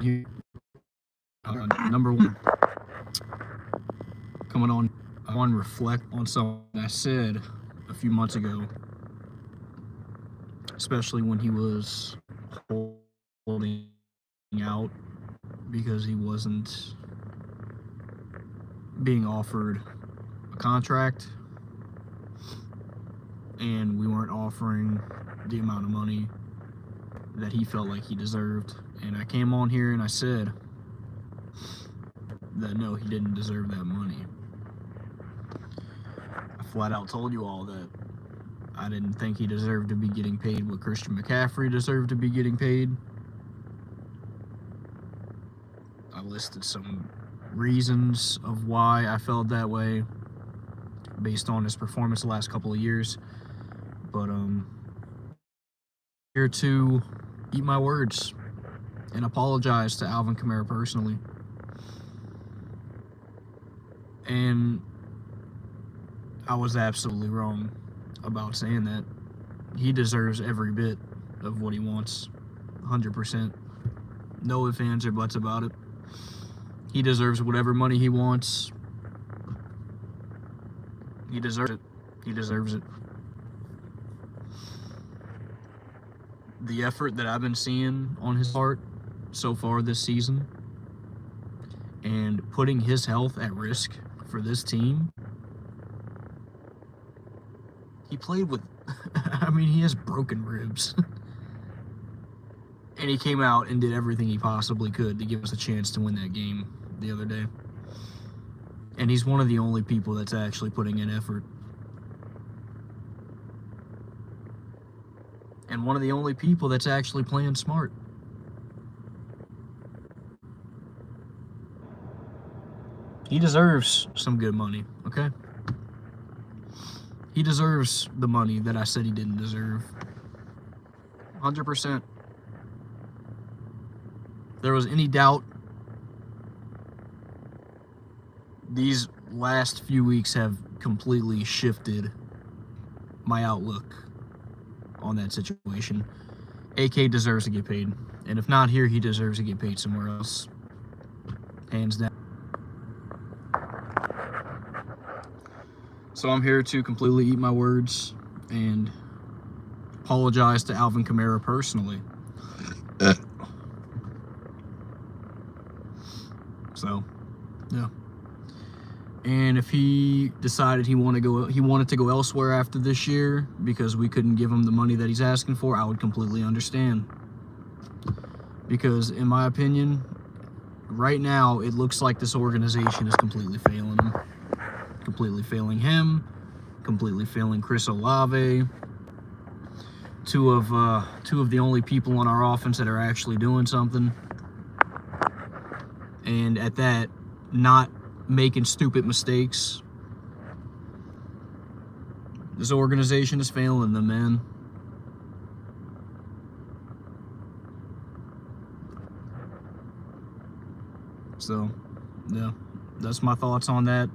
here. Number one, coming on, I want to reflect on something I said a few months ago, especially when he was holding out because he wasn't being offered a contract and we weren't offering the amount of money that he felt like he deserved. And I came on here and I said that no, he didn't deserve that money. I flat out told you all that I didn't think he deserved to be getting paid what Christian McCaffrey deserved to be getting paid. I listed some reasons of why I felt that way based on his performance the last couple of years. But here to eat my words and apologize to Alvin Kamara personally. And I was absolutely wrong about saying that. He deserves every bit of what he wants, 100%. No ifs, ands, or buts about it. He deserves whatever money he wants. He deserves it. He deserves it. The effort that I've been seeing on his part so far this season and putting his health at risk for this team. He played with, I mean, he has broken ribs. And he came out and did everything he possibly could to give us a chance to win that game the other day. And he's one of the only people that's actually putting in effort. And one of the only people that's actually playing smart. He deserves some good money, okay? He deserves the money that I said he didn't deserve. 100%. If there was any doubt, these last few weeks have completely shifted my outlook on that situation. AK deserves to get paid. And if not here, he deserves to get paid somewhere else. Hands down. So I'm here to completely eat my words and apologize to Alvin Kamara personally. So, yeah. And if he decided he wanted to go elsewhere after this year because we couldn't give him the money that he's asking for, I would completely understand. Because in my opinion, right now it looks like this organization is completely failing him. Completely failing him, completely failing Chris Olave. Two of the only people on our offense that are actually doing something. And at that, not making stupid mistakes. This organization is failing them, man. So, yeah, that's my thoughts on that.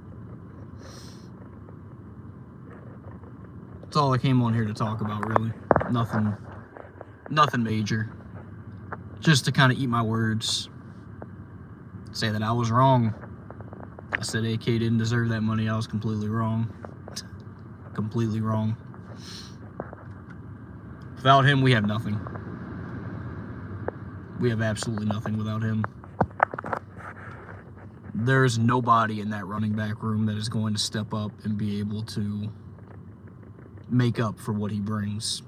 That's all I came on here to talk about, really. Nothing major. Just to kind of eat my words. Say that I was wrong. I said AK didn't deserve that money. I was completely wrong. Completely wrong. Without him, we have nothing. We have absolutely nothing without him. There's nobody in that running back room that is going to step up and be able to make up for what he brings.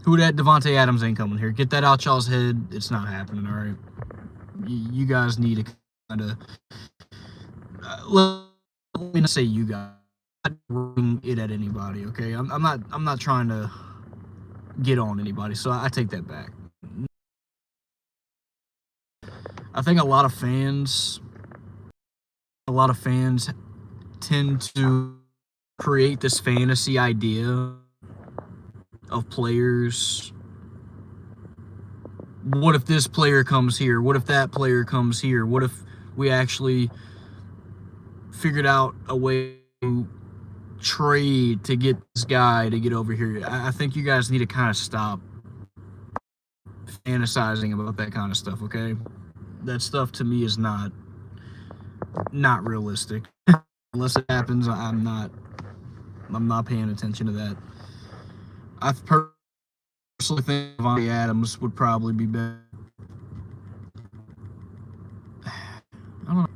Who that? Devontae Adams ain't coming here. Get that out y'all's head. It's not happening, all right? You guys need to kind of... let me not say you guys. I'm not throwing it at anybody, okay? I'm not trying to get on anybody, so I take that back. I think a lot of fans tend to create this fantasy idea of players. What if this player comes here? What if that player comes here? What if we actually figured out a way to trade to get this guy to get over here? I think you guys need to kind of stop fantasizing about that kind of stuff, okay? That stuff to me is not realistic. Unless it happens, I'm not paying attention to that. I personally think Devontae Adams would probably be better. I don't know.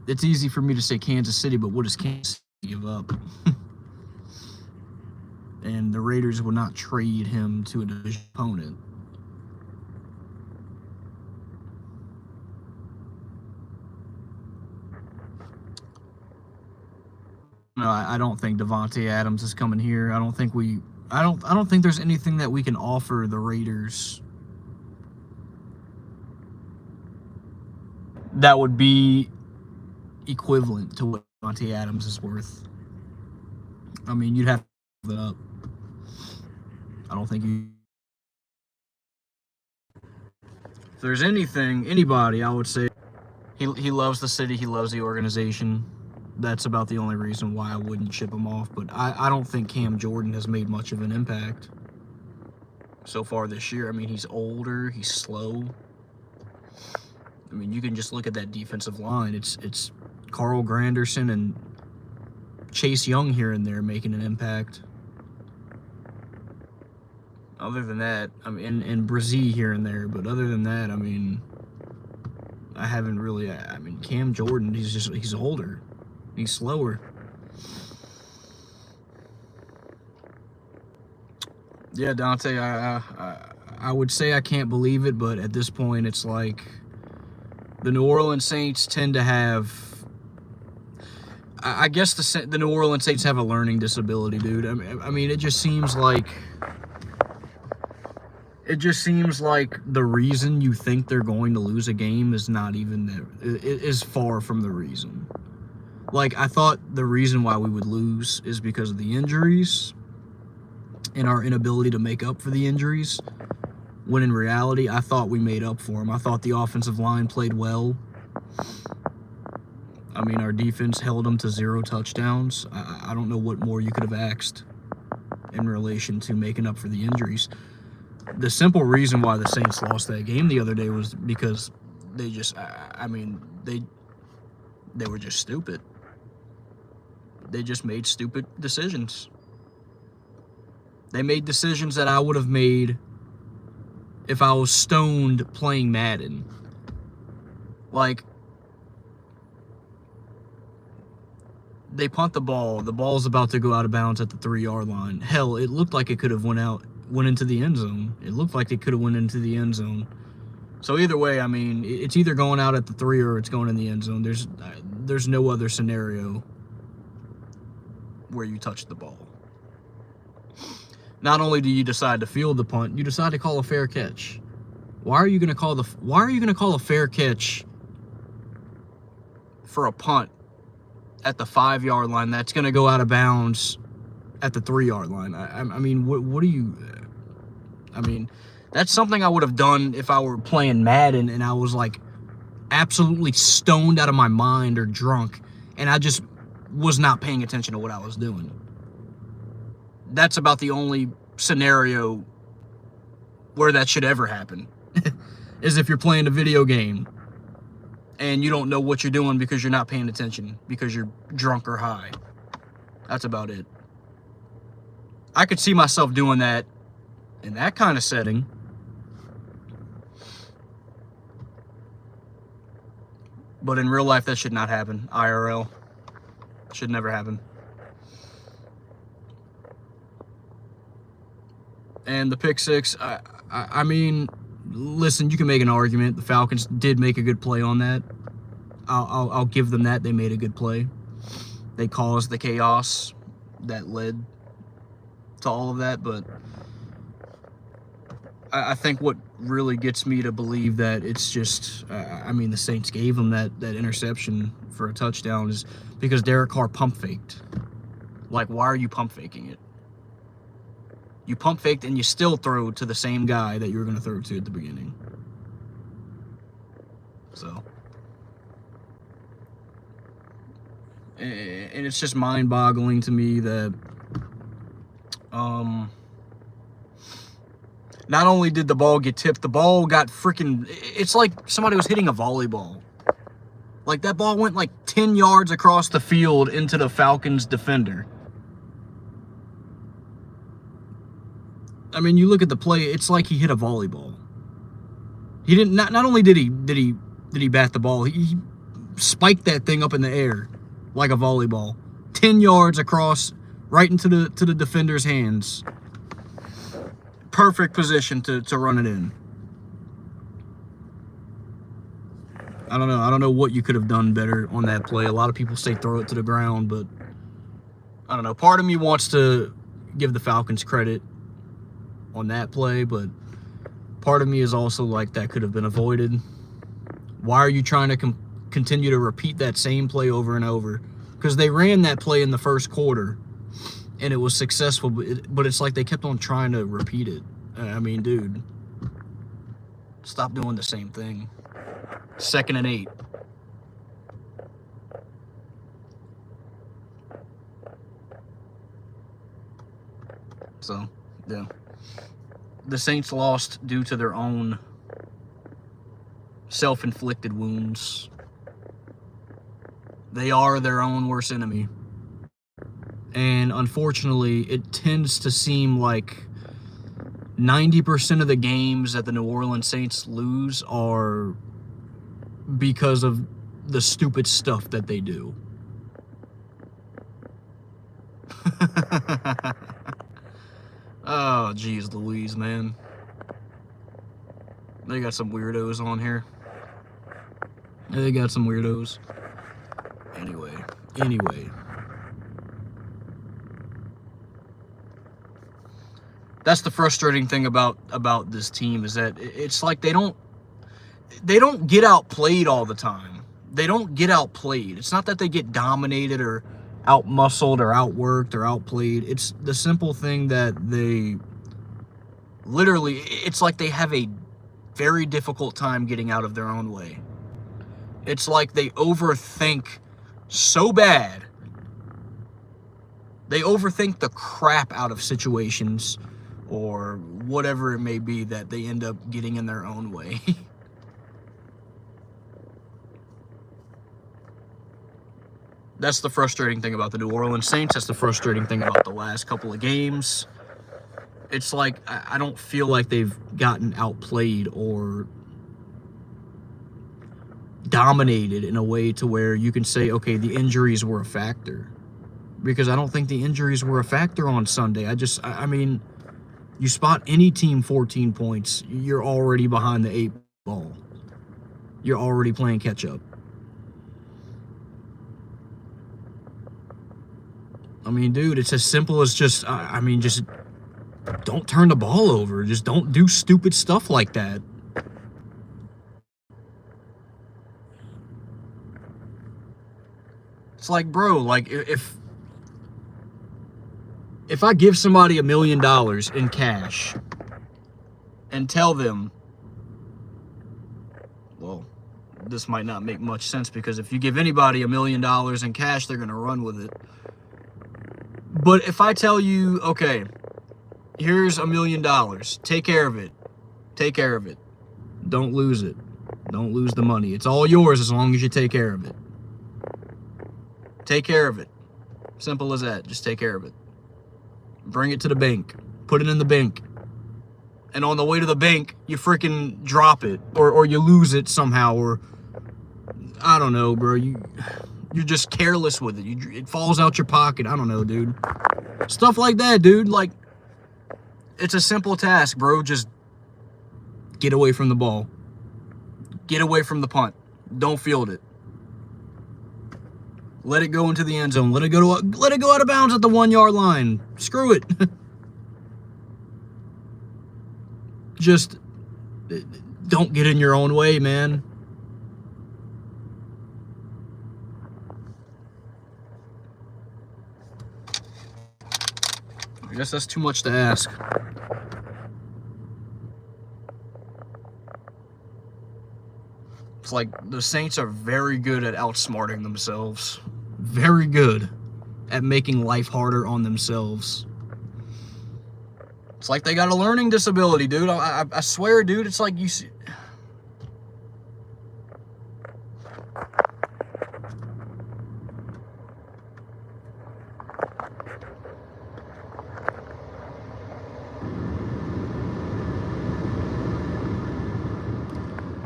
It's easy for me to say Kansas City, but what does Kansas City give up? And the Raiders would not trade him to a division opponent. No, I don't think Devontae Adams is coming here. I don't think there's anything that we can offer the Raiders that would be equivalent to what Devontae Adams is worth. I mean, you'd have to give it up. I don't think you. If there's anybody, I would say he loves the city, he loves the organization. That's about the only reason why I wouldn't ship him off. But I don't think Cam Jordan has made much of an impact so far this year. I mean, he's older, he's slow. I mean, you can just look at that defensive line. It's Carl Granderson and Chase Young here and there making an impact. Other than that, I mean, and Brzee here and there. But other than that, I mean, I haven't really. I mean, Cam Jordan, he's older, he's slower. Yeah, Dante, I would say I can't believe it, but at this point, it's like the New Orleans Saints tend to have. I guess the New Orleans Saints have a learning disability, dude. I mean, it just seems like the reason you think they're going to lose a game is not even there. It is far from the reason. Like, I thought the reason why we would lose is because of the injuries and our inability to make up for the injuries, when in reality, I thought we made up for them. I thought the offensive line played well. I mean, our defense held them to 0 touchdowns. I don't know what more you could have asked in relation to making up for the injuries. The simple reason why the Saints lost that game the other day was because they just, I mean, they were just stupid. They just made stupid decisions. They made decisions that I would have made if I was stoned playing Madden. Like, they punt the ball. The ball's about to go out of bounds at the 3-yard line. Hell, it looked like it could have went into the end zone. It looked like it could have went into the end zone. So either way, I mean, it's either going out at the 3 or it's going in the end zone. There's no other scenario where you touch the ball. Not only do you decide to field the punt, you decide to call a fair catch. Why are you going to call a fair catch for a punt at the 5-yard line that's going to go out of bounds at the 3-yard line? I mean, what do you? I mean, that's something I would have done if I were playing Madden and I was like absolutely stoned out of my mind or drunk, and I just was not paying attention to what I was doing. That's about the only scenario where that should ever happen, is if you're playing a video game and you don't know what you're doing because you're not paying attention because you're drunk or high. That's about it. I could see myself doing that in that kind of setting. But in real life, that should not happen. IRL. Should never happen. And the pick six, I mean, listen, you can make an argument. The Falcons did make a good play on that. I'll give them that. They made a good play. They caused the chaos that led to all of that. But I think what really gets me to believe that it's just, I mean, the Saints gave them that interception for a touchdown is because Derek Carr pump faked. Like, why are you pump faking it? You pump faked and you still throw to the same guy that you were going to throw to at the beginning. So, and it's just mind-boggling to me that Not only did the ball get tipped, the ball got freaking... It's like somebody was hitting a volleyball. Like, that ball went like 10 yards across the field into the Falcons' defender. I mean, you look at the play, it's like he hit a volleyball. He didn't... Not only did he bat the ball, he spiked that thing up in the air like a volleyball. 10 yards across, right into the defender's hands. Perfect position to run it in. I don't know. I don't know what you could have done better on that play. A lot of people say throw it to the ground, but I don't know. Part of me wants to give the Falcons credit on that play, but part of me is also like that could have been avoided. Why are you trying to continue to repeat that same play over and over? Because they ran that play in the first quarter, and it was successful, but it's like they kept on trying to repeat it. I mean, dude, stop doing the same thing. 2nd and 8. So, yeah. The Saints lost due to their own self-inflicted wounds. They are their own worst enemy. And unfortunately, it tends to seem like 90% of the games that the New Orleans Saints lose are because of the stupid stuff that they do. Oh, geez Louise, man. They got some weirdos on here. They got some weirdos. Anyway. That's the frustrating thing about this team, is that it's like they don't get outplayed all the time. They don't get outplayed. It's not that they get dominated or out-muscled or outworked or outplayed. It's the simple thing that they literally, it's like they have a very difficult time getting out of their own way. It's like they overthink so bad. They overthink the crap out of situations or whatever it may be that they end up getting in their own way. That's the frustrating thing about the New Orleans Saints. That's the frustrating thing about the last couple of games. It's like, I don't feel like they've gotten outplayed or dominated in a way to where you can say, okay, the injuries were a factor. Because I don't think the injuries were a factor on Sunday. I mean, you spot any team 14 points, you're already behind the 8 ball. You're already playing catch up. I mean, dude, it's as simple as just don't turn the ball over. Just don't do stupid stuff like that. It's like, bro, like, if I give somebody $1 million in cash and tell them, well, this might not make much sense, because if you give anybody $1 million in cash, they're going to run with it. But if I tell you, okay, here's $1 million, take care of it. Take care of it. Don't lose it. Don't lose the money. It's all yours as long as you take care of it. Take care of it. Simple as that. Just take care of it. Bring it to the bank. Put it in the bank. And on the way to the bank, you freaking drop it. Or you lose it somehow. Or, I don't know, bro. You're just careless with it. It falls out your pocket. I don't know, dude. Stuff like that, dude. Like, it's a simple task, bro. Just get away from the ball. Get away from the punt. Don't field it. Let it go into the end zone. Let it go out of bounds at the 1 yard line. Screw it. Just don't get in your own way, man. I guess that's too much to ask. It's like the Saints are very good at outsmarting themselves. Very good at making life harder on themselves. It's like they got a learning disability, dude. I swear, dude. It's like you see.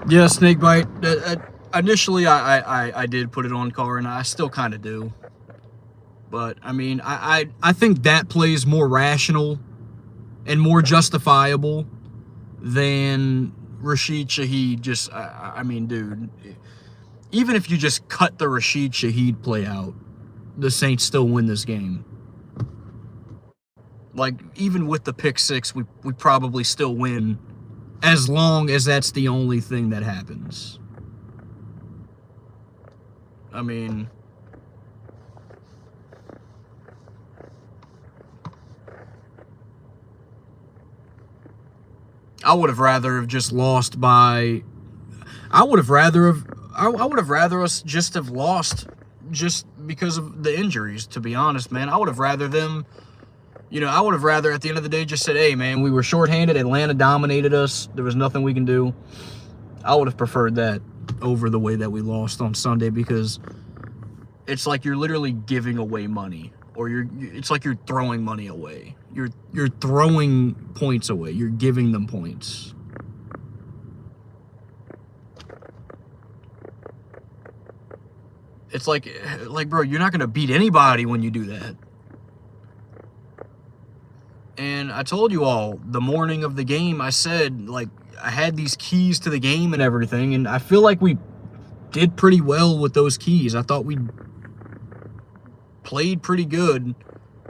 Yeah, Snakebite. Initially, I did put it on Carr, and I still kind of do. But, I mean, I think that play is more rational and more justifiable than Rashid Shaheed. Just, I mean, dude, even if you just cut the Rashid Shaheed play out, the Saints still win this game. Like, even with the pick six, we probably still win, as long as that's the only thing that happens. I mean, I would have rather have just lost by. I would have rather us just have lost just because of the injuries. To be honest, man, I would have rather them. I would have rather at the end of the day just said, "Hey, man, we were shorthanded. Atlanta dominated us. There was nothing we can do." I would have preferred that over the way that we lost on Sunday, because it's like you're literally giving away money, or it's like you're throwing money away. You're throwing points away. You're giving them points. It's like, bro, you're not going to beat anybody when you do that. And I told you all the morning of the game, I said, like, I had these keys to the game and everything, and I feel like we did pretty well with those keys. I thought we played pretty good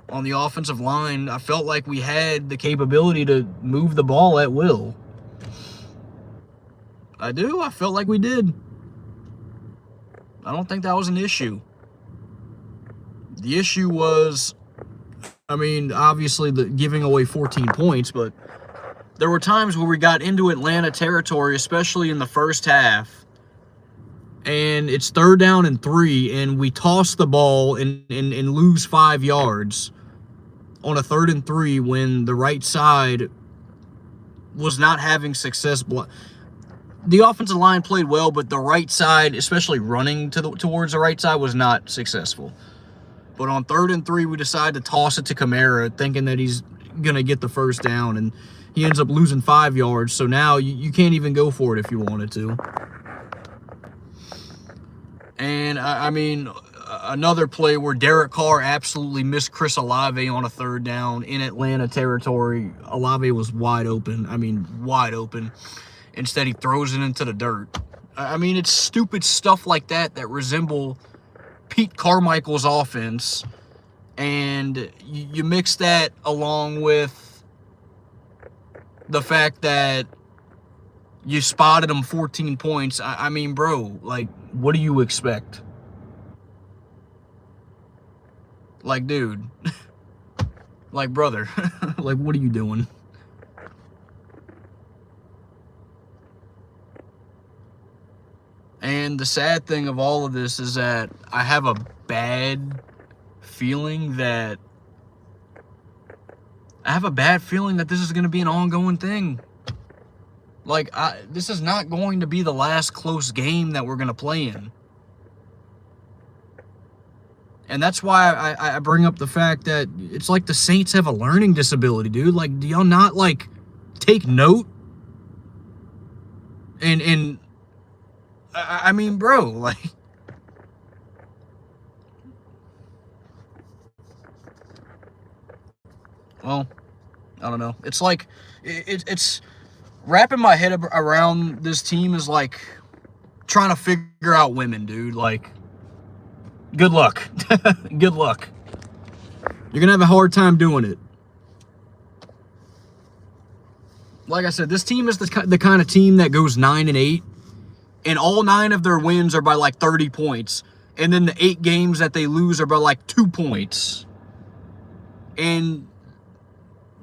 on the offensive line. I felt like we had the capability to move the ball at will. I do. I felt like we did. I don't think that was an issue. The issue was, I mean, obviously the giving away 14 points, but there were times where we got into Atlanta territory, especially in the first half, and it's 3rd down and 3, and we toss the ball and lose 5 yards on a 3rd and 3 when the right side was not having success. The offensive line played well, but the right side, especially running towards the right side, was not successful. But on 3rd and 3, we decided to toss it to Kamara, thinking that he's going to get the first down, and he ends up losing 5 yards. So now you can't even go for it if you wanted to. And, I mean, another play where Derek Carr absolutely missed Chris Olave on a 3rd down in Atlanta territory. Olave was wide open. I mean, wide open. Instead, he throws it into the dirt. I mean, it's stupid stuff like that resemble Pete Carmichael's offense, and you mix that along with the fact that you spotted him 14 points. I mean, bro, like, what do you expect? Like, dude, like, brother, like, what are you doing? And the sad thing of all of this is that I have a bad feeling that this is going to be an ongoing thing. Like, this is not going to be the last close game that we're going to play in. And that's why I bring up the fact that it's like the Saints have a learning disability, dude. Like, do y'all not, like, take note? And I mean, bro, like, well, I don't know. It's like, it's wrapping my head around this team is like trying to figure out women, dude. Like, good luck. Good luck. You're going to have a hard time doing it. Like I said, this team is the kind of team that goes 9-8. And all 9 of their wins are by like 30 points. And then the 8 games that they lose are by like 2 points. And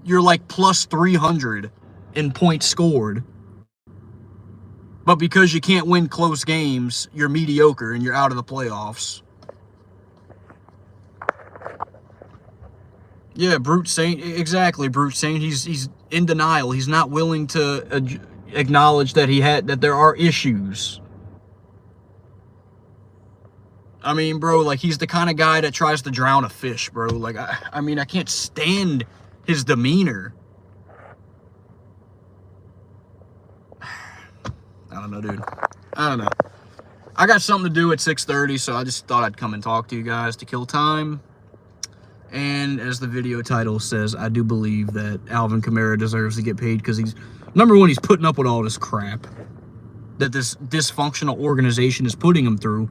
you're like plus 300 in points scored. But because you can't win close games, you're mediocre and you're out of the playoffs. Yeah, brute saint. Exactly, brute saint. He's in denial. He's not willing to acknowledge that there are issues. I mean, bro, like, he's the kind of guy that tries to drown a fish, bro. Like, I mean, I can't stand his demeanor. I don't know, dude. I don't know. I got something to do at 6:30, so I just thought I'd come and talk to you guys to kill time. And as the video title says, I do believe that Alvin Kamara deserves to get paid because he's, number one, he's putting up with all this crap that this dysfunctional organization is putting him through.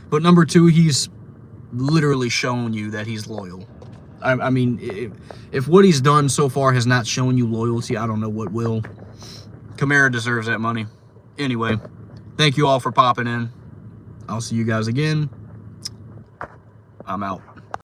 But number two, he's literally shown you that he's loyal. I mean, if what he's done so far has not shown you loyalty, I don't know what will. Kamara deserves that money. Anyway, thank you all for popping in. I'll see you guys again. I'm out.